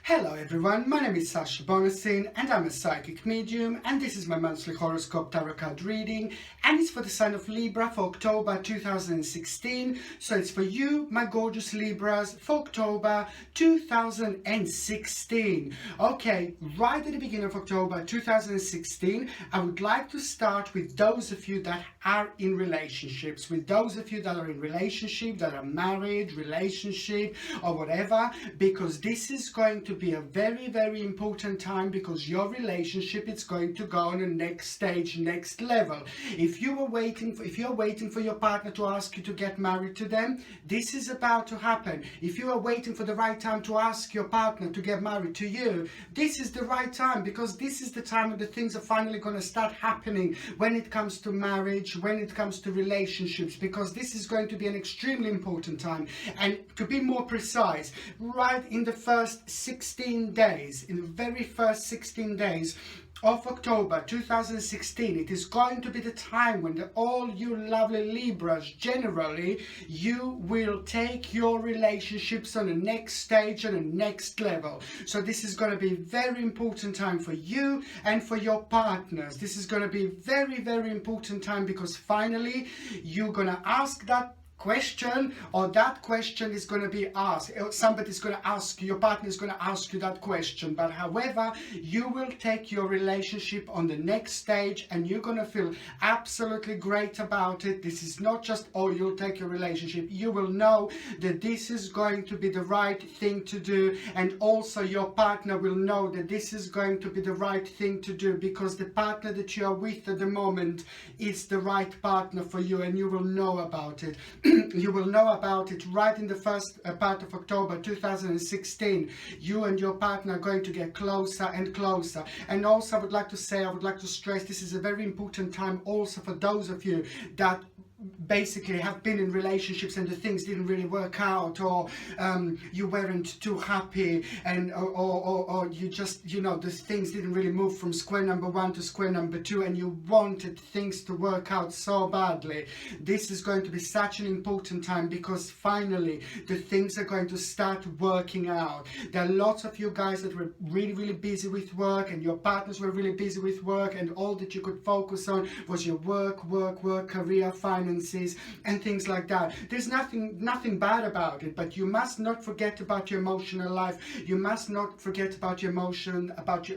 Hello everyone, my name is Sasha Bonasin and I'm a psychic medium, and this is my monthly horoscope tarot card reading, and it's for the sign of Libra for October 2016. So it's for you, my gorgeous Libras, for October 2016. Okay, right at the beginning of October 2016, I would like to start with those of you that are in relationships, with those of you that are in relationship, that are married, relationship or whatever, because this is going to be a very important time, because your relationship is going to go on the next stage, next level. If you're waiting for your partner to ask you to get married to them, this is about to happen. If you are waiting for the right time to ask your partner to get married to you, this is the right time, because this is the time when the things are finally going to start happening when it comes to marriage, when it comes to relationships, because this is going to be an extremely important time. And to be more precise, right in the first 16 days, in the very first 16 days of October 2016, it is going to be the time when all you lovely Libras, generally, you will take your relationships on the next stage, on the next level. So this is going to be a very important time for you and for your partners. This is going to be a very important time, because finally you're going to ask that question, or that question is going to be asked. Somebody's going to ask you, your partner is going to ask you that question. But however, you will take your relationship on the next stage and you're going to feel absolutely great about it. This is not just, oh, you'll take your relationship. You will know that this is going to be the right thing to do, and also your partner will know that this is going to be the right thing to do, because the partner that you are with at the moment is the right partner for you, and you will know about it. You will know about it right in the first part of October 2016. You and your partner are going to get closer and closer. And also I would like to stress, this is a very important time also for those of you that basically have been in relationships and the things didn't really work out, or you weren't too happy, and or you just, you know, the things didn't really move from square number one to square number two, and you wanted things to work out so badly. This is going to be such an important time, because finally the things are going to start working out. There are lots of you guys that were really busy with work, and your partners were really busy with work, and all that you could focus on was your work, career, finances and things like that. There's nothing bad about it, but you must not forget about your emotional life. You must not forget about your emotions, about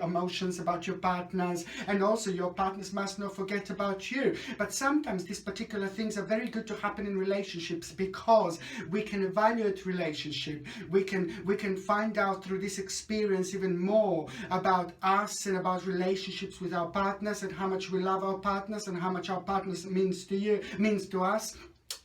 your partners, and also your partners must not forget about you. But sometimes these particular things are very good to happen in relationships, because we can evaluate relationship. We can find out through this experience even more about us and about relationships with our partners, and how much we love our partners, and how much our partners means to us,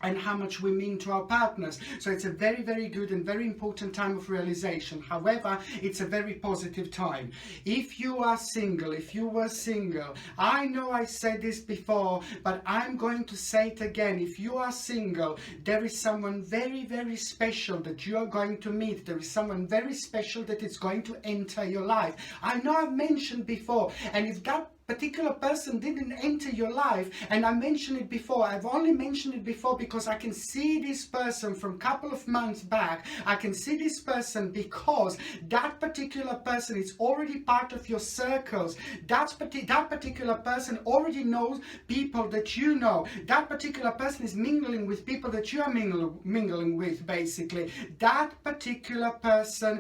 and how much we mean to our partners. So it's a very good and very important time of realization. However, it's a very positive time. If you are single, if you were single, I know I said this before, but I'm going to say it again. If you are single, there is someone very special that you are going to meet. There is someone very special that is going to enter your life. I know I've mentioned before, and if that particular person didn't enter your life, and I mentioned it before, I've only mentioned it before because I can see this person from a couple of months back. I can see this person because that particular person is already part of your circles. That particular person already knows people that you know. That particular person is mingling with people that you are mingling with, basically. That particular person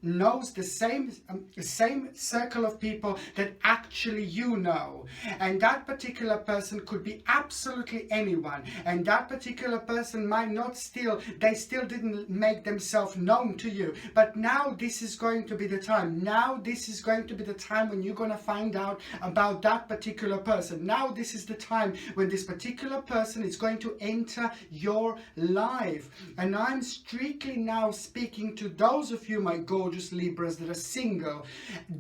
knows the same circle of people that actually you know, and that particular person could be absolutely anyone, and that particular person might not still didn't make themselves known to you, but now this is going to be the time. Now this is going to be the time when you're going to find out about that particular person. Now this is the time when this particular person is going to enter your life. And I'm strictly now speaking to those of you, my gorgeous Libras, that are single.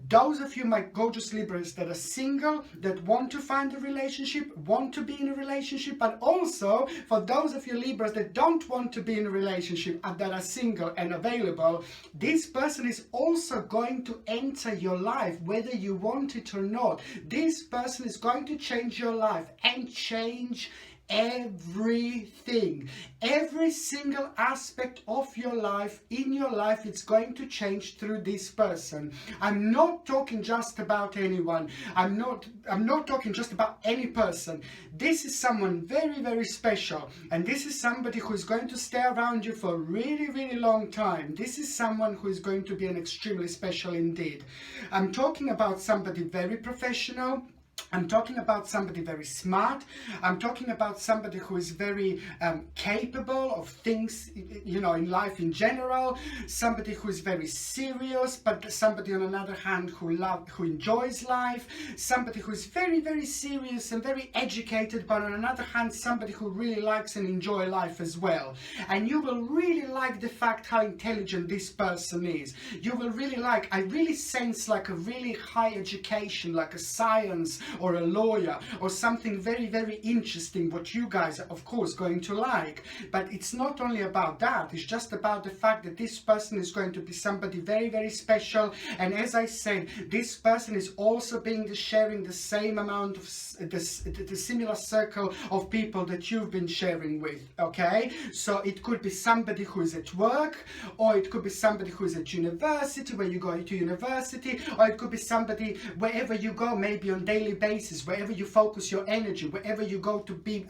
Those of you, my gorgeous Libras, that are single, that want to find a relationship, want to be in a relationship, but also for those of you Libras that don't want to be in a relationship and that are single and available, this person is also going to enter your life, whether you want it or not. This person is going to change your life and change everything. Every single aspect of your life, in your life, it's going to change through this person. I'm not talking just about anyone. I'm not talking just about any person. This is someone very, very special, and this is somebody who is going to stay around you for a really, really long time. This is someone who is going to be an extremely special indeed. I'm talking about somebody very professional. I'm talking about somebody very smart. I'm talking about somebody who is very capable of things, you know, in life in general. Somebody who is very serious, but somebody on another hand who enjoys life. Somebody who is very, very serious and very educated, but on another hand, somebody who really likes and enjoys life as well. And you will really like the fact how intelligent this person is. You will really like, I really sense like a really high education, like a science or a lawyer or something very, very interesting, what you guys are of course going to like. But it's not only about that, it's just about the fact that this person is going to be somebody very, very special. And as I said, this person is also sharing the same amount of the similar circle of people that you've been sharing with. Okay, so it could be somebody who is at work, or it could be somebody who is at university, where you go to university, or it could be somebody wherever you go, maybe on daily basis, wherever you focus your energy, wherever you go to be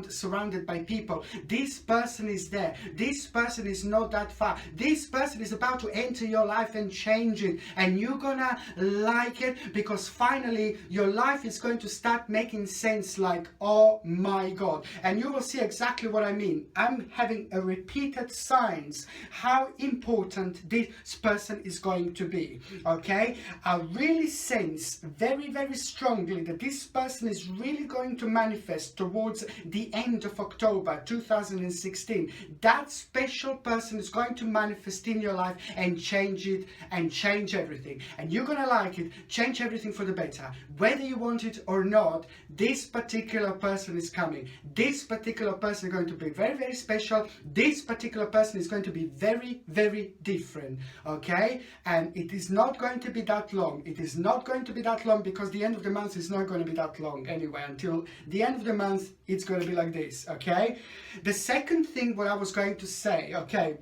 surrounded by people. This person is there. This person is not that far. This person is about to enter your life and change it, and you're gonna like it, because finally your life is going to start making sense, like, oh my God. And you will see exactly what I mean. I'm having a repeated signs how important this person is going to be. Okay, I really sense very, very strongly that this person is really going to manifest towards the end of October 2016. That special person is going to manifest in your life and change it and change everything. And you're gonna like it, change everything for the better. Whether you want it or not, this particular person is coming. This particular person is going to be very, very special. This particular person is going to be very, very different. Okay, and it is not going to be that long. It is not going to be that long, because the end of the month is not going to be that long anyway. Until the end of the month, it's going to be like this. Okay, the second thing what I was going to say, okay,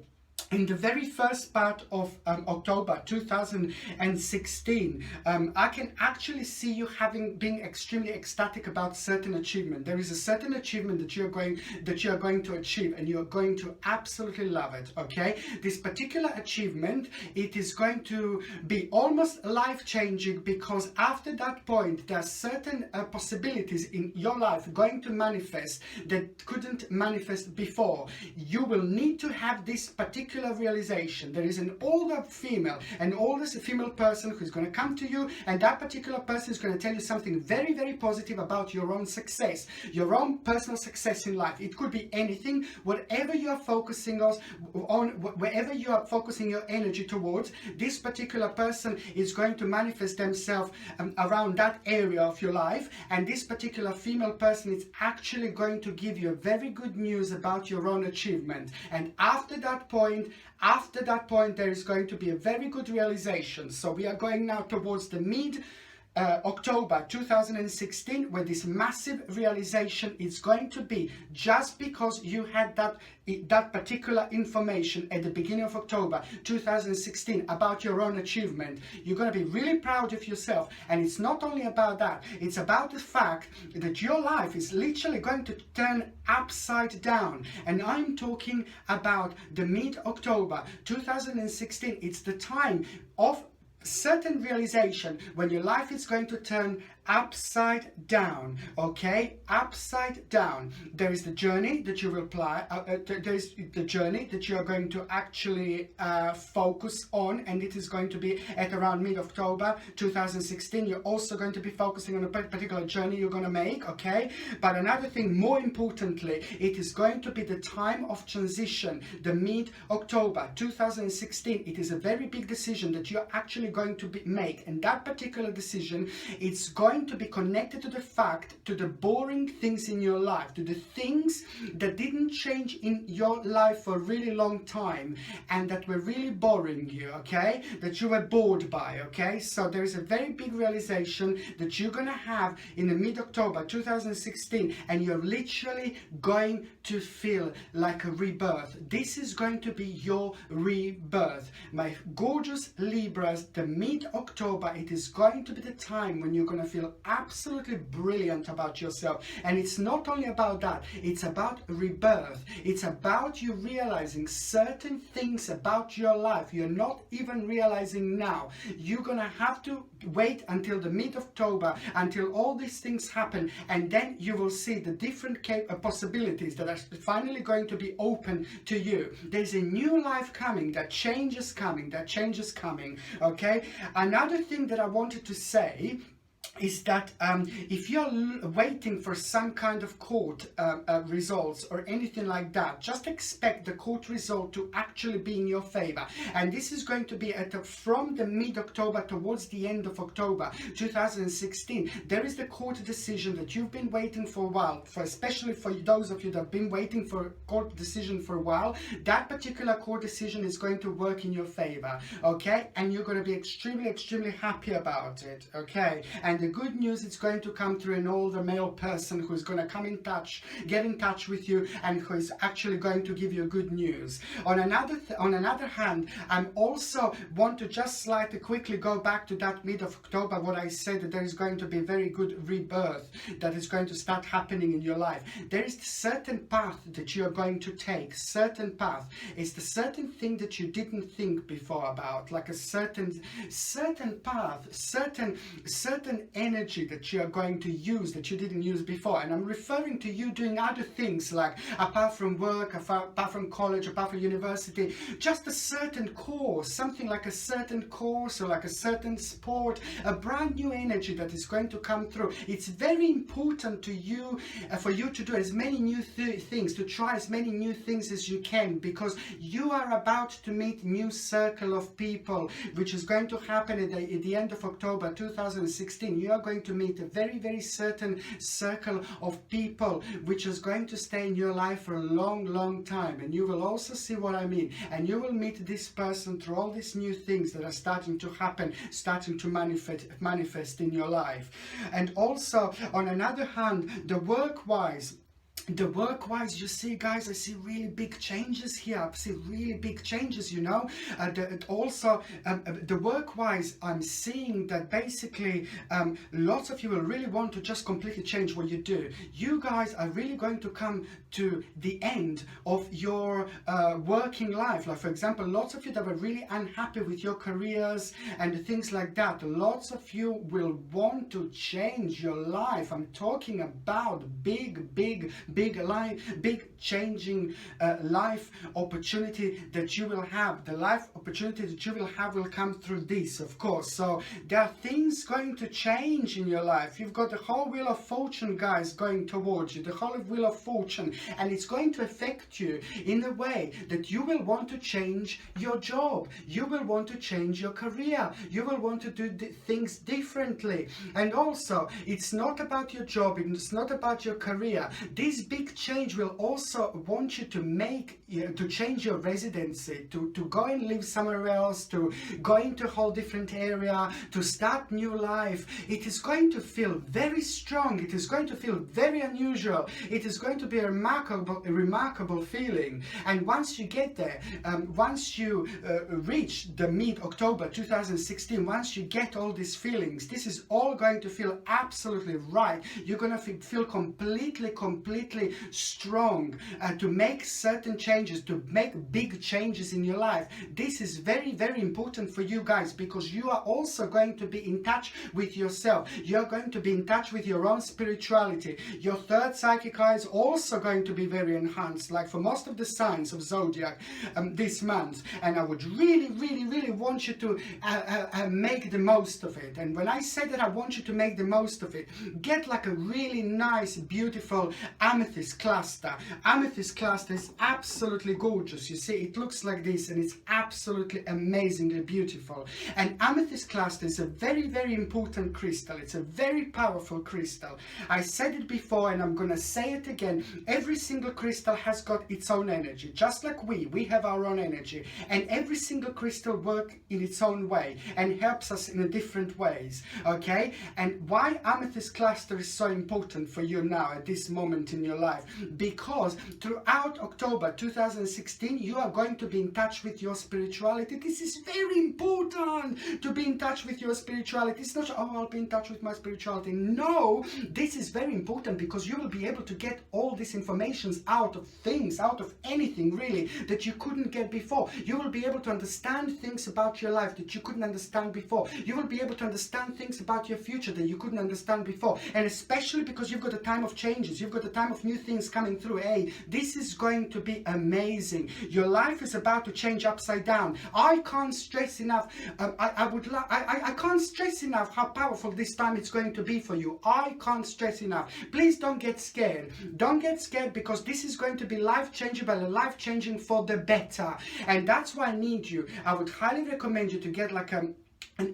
in the very first part of October 2016, I can actually see you being extremely ecstatic about certain achievement. There is a certain achievement that you are going to achieve, and you are going to absolutely love it. Okay, this particular achievement, it is going to be almost life-changing, because after that point there are certain possibilities in your life going to manifest that couldn't manifest before. You will need to have this particular realization. There is an older female person who's going to come to you, and that particular person is going to tell you something very, very positive about your own success, your own personal success in life. It could be anything, whatever you are focusing on, wherever you are focusing your energy towards, this particular person is going to manifest themselves around that area of your life. And this particular female person is actually going to give you very good news about your own achievement. And after that point, there is going to be a very good realization. So we are going now towards the October 2016, where this massive realization is going to be, just because you had that particular information at the beginning of October 2016 about your own achievement. You're going to be really proud of yourself. And it's not only about that, it's about the fact that your life is literally going to turn upside down. And I'm talking about the mid-October 2016. It's the time of certain realization when your life is going to turn upside down. Okay, upside down. There is the journey that you will there is the journey that you are going to actually focus on, and it is going to be at around mid-October 2016. You're also going to be focusing on a particular journey you're going to make. Okay, but another thing, more importantly, it is going to be the time of transition, the mid-October 2016. It is a very big decision that you're actually going to make, and that particular decision, it's going going to be connected to the fact, to the boring things in your life, to the things that didn't change in your life for a really long time and that were really boring you, okay, that you were bored by, okay. So there is a very big realization that you're gonna have in the mid-October 2016, and you're literally going to feel like a rebirth. This is going to be your rebirth, my gorgeous Libras. The mid-October, it is going to be the time when you're going to feel absolutely brilliant about yourself. And it's not only about that, it's about rebirth. It's about you realizing certain things about your life you're not even realizing now. You're going to have to wait until the mid-October, until all these things happen, and then you will see the different possibilities that are finally going to be open to you. There's a new life coming, that change is coming, okay. Another thing that I wanted to say is that if you're waiting for some kind of court results or anything like that, just expect the court result to actually be in your favor. And this is going to be from the mid-October towards the end of October 2016. There is the court decision that you've been waiting for a while, especially for those of you that have been waiting for a court decision for a while. That particular court decision is going to work in your favor, okay, and you're going to be extremely happy about it, okay. And the good news, it's going to come through an older male person who's going to get in touch with you, and who is actually going to give you good news. On another hand, I also want to just slightly quickly go back to that mid of October, what I said, that there is going to be very good rebirth that is going to start happening in your life. There is a certain path that you are going to take. Certain path is the certain thing that you didn't think before about, like a certain path, certain energy that you are going to use that you didn't use before. And I'm referring to you doing other things, like apart from work, apart from college, apart from university, just a certain course, something like a certain course or like a certain sport, a brand new energy that is going to come through. It's very important to you, for you to do as many new things, to try as many new things as you can, because you are about to meet new circle of people, which is going to happen at the end of October 2016. You are going to meet a very certain circle of people which is going to stay in your life for a long time, and you will also see what I mean, and you will meet this person through all these new things that are starting to happen, starting to manifest in your life. And also, on another hand, the work-wise, you see, guys, I see really big changes here. I see really big changes, you know. The work-wise, I'm seeing that basically lots of you will really want to just completely change what you do. You guys are really going to come to the end of your working life. Like, for example, lots of you that were really unhappy with your careers and things like that. Lots of you will want to change your life. I'm talking about big changing life opportunity that you will have. The life opportunity that you will have will come through this, of course. So there are things going to change in your life. You've got the whole wheel of fortune, guys, going towards you, the whole wheel of fortune, and it's going to affect you in a way that you will want to change your job, you will want to change your career, you will want to do things differently. And also, it's not about your job, it's not about your career. This big change will also want you to to change your residency, to go and live somewhere else, to go into a whole different area, to start new life. It is going to feel very strong. It is going to feel very unusual. It is going to be a remarkable feeling. And once you get there, once you reach the mid-October 2016, once you get all these feelings, this is all going to feel absolutely right. You're going to feel completely strong to make certain changes, to make big changes in your life. This is very important for you guys, because you are also going to be in touch with yourself. You're going to be in touch with your own spirituality. Your third psychic eye is also going to be very enhanced, like for most of the signs of zodiac this month. And I would really want you to make the most of it. And when I say that I want you to make the most of it, get like a really nice, beautiful amethyst cluster. Amethyst cluster is absolutely gorgeous. You see, it looks like this and it's absolutely amazingly beautiful. And amethyst cluster is a very, very important crystal. It's a very powerful crystal. I said it before and I'm going to say it again. Every single crystal has got its own energy. Just like we have our own energy. And every single crystal works in its own way and helps us in a different ways. Okay? And why amethyst cluster is so important for you now at this moment in your life? Because throughout October 2016 you are going to be in touch with your spirituality. This is very important, to be in touch with your spirituality. It's not, oh, I'll be in touch with my spirituality. No, this is very important because you will be able to get all these informations out of things, out of anything really, that you couldn't get before. You will be able to understand things about your life that you couldn't understand before. You will be able to understand things about your future that you couldn't understand before. And especially because you've got a time of changes, you've got a time of new things coming through. Hey, this is going to be amazing. Your life is about to change upside down. I can't stress enough. I can't stress enough how powerful this time it's going to be for you. I can't stress enough. Please don't get scared. Don't get scared, because this is going to be life-changing, but life-changing for the better. And that's why I would highly recommend you to get like an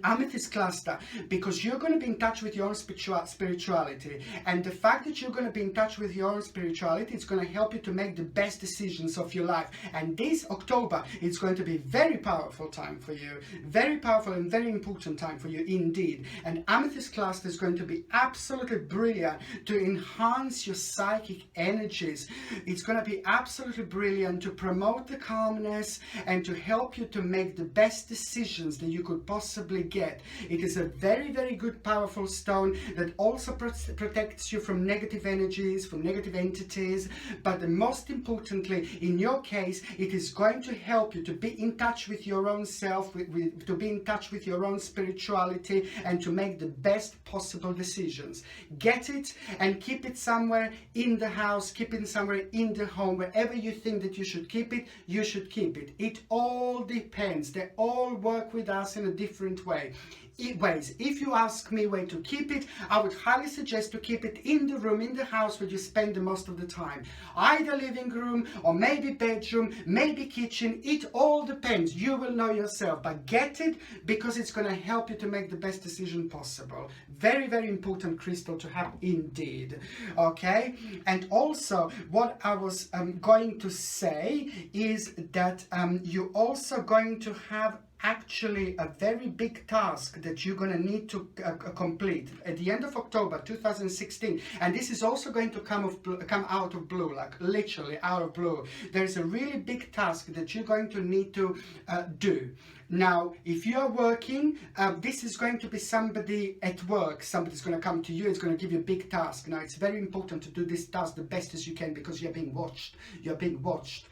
amethyst cluster, because you're going to be in touch with your own spirituality, and the fact that you're going to be in touch with your own spirituality, it's going to help you to make the best decisions of your life. And this October, it's going to be a very powerful time for you, very powerful and very important time for you indeed. And amethyst cluster is going to be absolutely brilliant to enhance your psychic energies. It's going to be absolutely brilliant to promote the calmness and to help you to make the best decisions that you could possibly get. It is a very, very good, powerful stone that also protects you from negative energies, from negative entities. But the most importantly, in your case, it is going to help you to be in touch with your own self, to be in touch with your own spirituality, and to make the best possible decisions. Get it and keep it somewhere in the house, keep it somewhere in the home, wherever you think that you should keep it, you should keep it. It all depends. They all work with us in a different way. If you ask me where to keep it, I would highly suggest to keep it in the room, in the house where you spend the most of the time. Either living room, or maybe bedroom, maybe kitchen. It all depends. You will know yourself. But get it, because it's going to help you to make the best decision possible. Very, very important crystal to have indeed. Okay? And also, what I was going to say is that you're also going to have actually a very big task that you're going to need to complete at the end of October 2016. And this is also going to come out of blue, like literally out of blue. There's a really big task that you're going to need to do. Now, if you're working, this is going to be somebody at work. Somebody's going to come to you. It's going to give you a big task. Now, it's very important to do this task the best as you can, because you're being watched. You're being watched.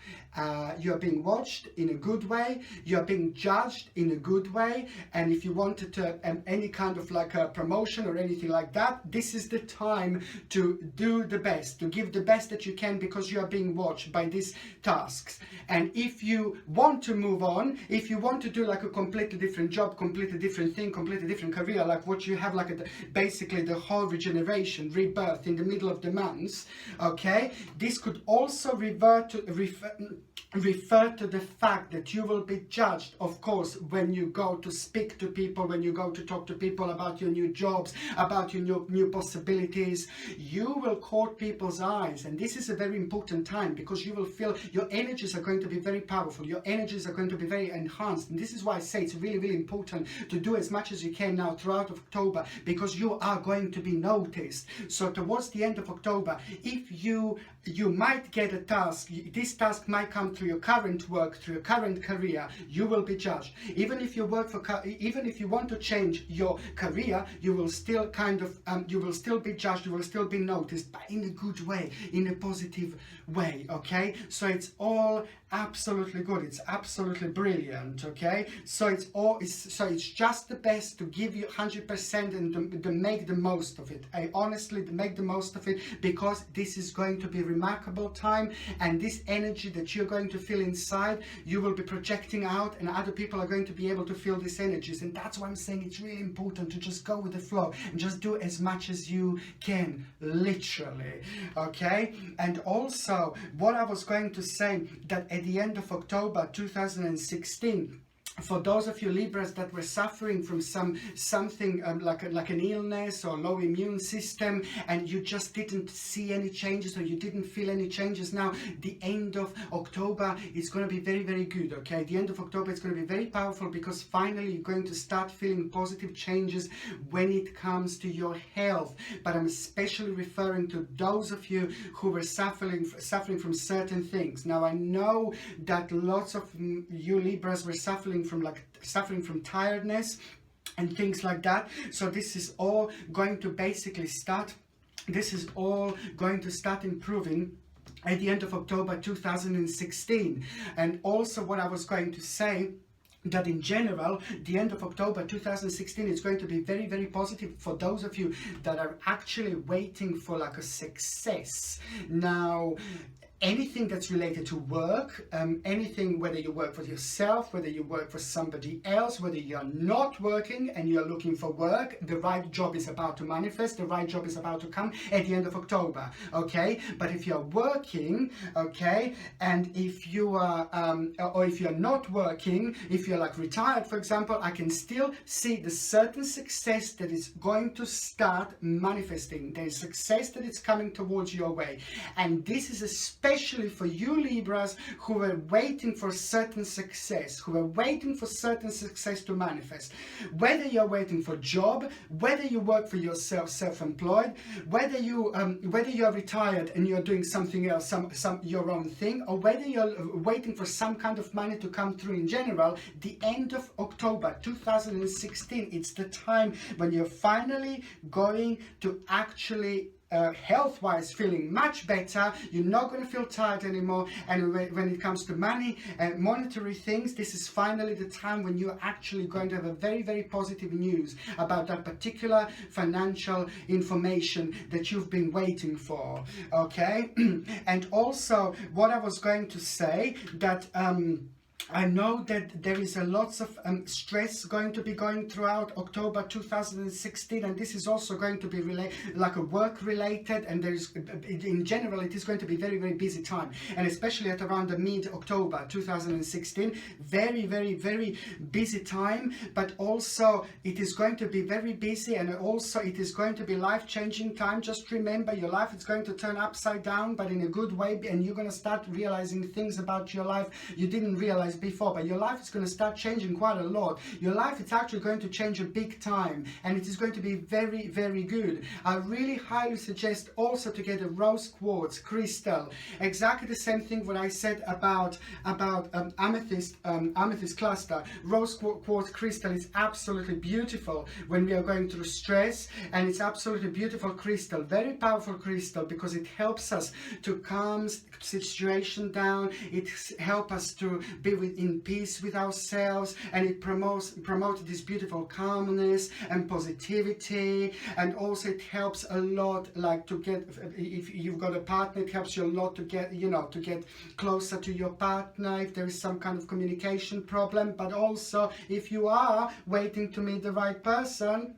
You're being watched in a good way. You're being judged in a good way. And if you wanted to any kind of like a promotion or anything like that, this is the time to do the best, to give the best that you can, because you are being watched by these tasks. And if you want to move on, if you want to do like a completely different job, completely different thing, completely different career, like what you have, like basically the whole regeneration, rebirth in the middle of the months, okay, this could also refer to the fact that you will be judged, of course, when you go to speak to people, when you go to talk to people about your new jobs, about your new possibilities. You will court people's eyes, and this is a very important time, because you will feel your energies are going to be very powerful, your energies are going to be very enhanced. And this is why I say it's really, really important to do as much as you can now throughout October, because you are going to be noticed. So towards the end of October, if you might get a task, this task might come through your current work, through your current career, you will be judged. Even if you even if you want to change your career, you will still you will still be judged, you will still be noticed, but in a good way, in a positive way, okay? So it's all absolutely good. It's absolutely brilliant. Okay, so it's just the best to give you 100% and to make the most of it. I honestly make the most of it, because this is going to be a remarkable time, and this energy that you're going to feel inside, you will be projecting out, and other people are going to be able to feel these energies. And that's why I'm saying it's really important to just go with the flow and just do as much as you can, literally. Okay, and also what I was going to say, that at the end of October 2016, for those of you Libras that were suffering from something like an illness or low immune system, and you just didn't see any changes, or you didn't feel any changes, now the end of October is going to be very, very good. Okay, the end of October is going to be very powerful, because finally you're going to start feeling positive changes when it comes to your health. But I'm especially referring to those of you who were suffering from certain things. Now I know that lots of you Libras were suffering from tiredness and things like that. So this is all going to basically start improving at the end of October 2016. And also what I was going to say, that in general, the end of October 2016 is going to be very, very positive for those of you that are actually waiting for like a success. Now, anything that's related to work, anything, whether you work for yourself, whether you work for somebody else, whether you're not working and you're looking for work, the right job is about to manifest, the right job is about to come at the end of October, okay? But if you're working, okay, and if you are, or if you're not working, if you're like retired, for example, I can still see the certain success that is going to start manifesting. There is success that is coming towards your way. And this is especially for you Libras who were waiting for certain success, who were waiting for certain success to manifest. Whether you're waiting for a job, whether you work for yourself, self-employed, whether you're retired and you're doing something else, your own thing, or whether you're waiting for some kind of money to come through in general, the end of October 2016, it's the time when you're finally going to actually health-wise feeling much better. You're not going to feel tired anymore. And when it comes to money and monetary things, this is finally the time when you're actually going to have a very, very positive news about that particular financial information that you've been waiting for. Okay. And also what I was going to say, that I know that there is a lots of stress going to be going throughout October 2016, and this is also going to be like a work related, and there's in general it is going to be very, very busy time, and especially at around the mid-October 2016, very, very, very busy time. But also it is going to be very busy, and also it is going to be life-changing time. Just remember, your life is going to turn upside down, but in a good way, and you're going to start realizing things about your life you didn't realize before. But your life is going to start changing quite a lot. Your life is actually going to change a big time, and it is going to be very, very good. I really highly suggest also to get a rose quartz crystal. Exactly the same thing what I said about amethyst cluster. Rose quartz crystal is absolutely beautiful when we are going through stress, and it's absolutely beautiful crystal, very powerful crystal, because it helps us to calm situation down. It helps us to be in peace with ourselves, and it promotes this beautiful calmness and positivity. And also it helps a lot, like to get, if you've got a partner, it helps you a lot to get, to get closer to your partner if there is some kind of communication problem. But also if you are waiting to meet the right person,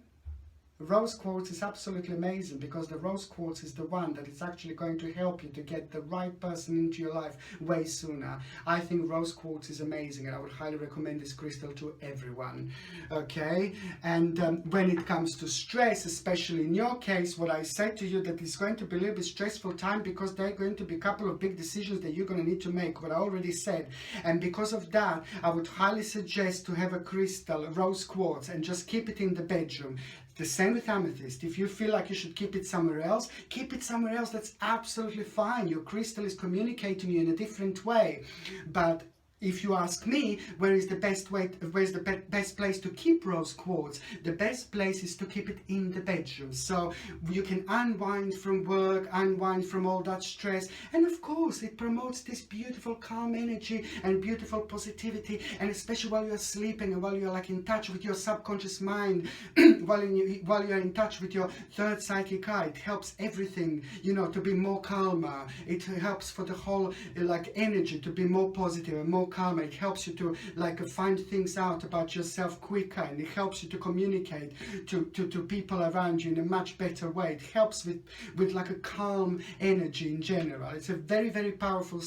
rose quartz is absolutely amazing, because the rose quartz is the one that is actually going to help you to get the right person into your life way sooner. I think rose quartz is amazing, and I would highly recommend this crystal to everyone. Okay, and when it comes to stress, especially in your case, what I said to you, that it's going to be a little bit stressful time, because there are going to be a couple of big decisions that you're going to need to make, what I already said. And because of that, I would highly suggest to have a crystal, a rose quartz, and just keep it in the bedroom. The same with amethyst. If you feel like you should keep it somewhere else, keep it somewhere else. That's absolutely fine. Your crystal is communicating you in a different way. But if you ask me, where's the best place to keep rose quartz? The best place is to keep it in the bedroom, so you can unwind from work, unwind from all that stress, and of course it promotes this beautiful calm energy and beautiful positivity, and especially while you're sleeping and while you're like in touch with your subconscious mind, while you're in touch with your third psychic eye, it helps everything, you know, to be more calmer. It helps for the whole like energy to be more positive and more calmer. It helps you to like find things out about yourself quicker, and it helps you to communicate to people around you in a much better way. It helps with like a calm energy in general. It's a very, very powerful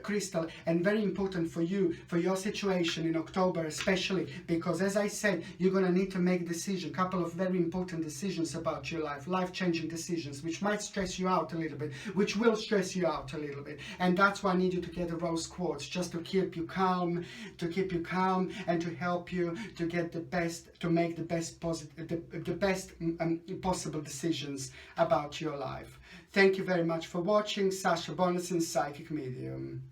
crystal, and very important for you, for your situation in October especially, because as I said, you're going to need to make decisions, a couple of very important decisions about your life-changing decisions, which might stress you out a little bit, which will stress you out a little bit, and that's why I need you to get a rose quartz, just to keep you calm, and to help you to get the best, to make the best possible decisions about your life. Thank you very much for watching. Sasha, Bonasin, Psychic Medium.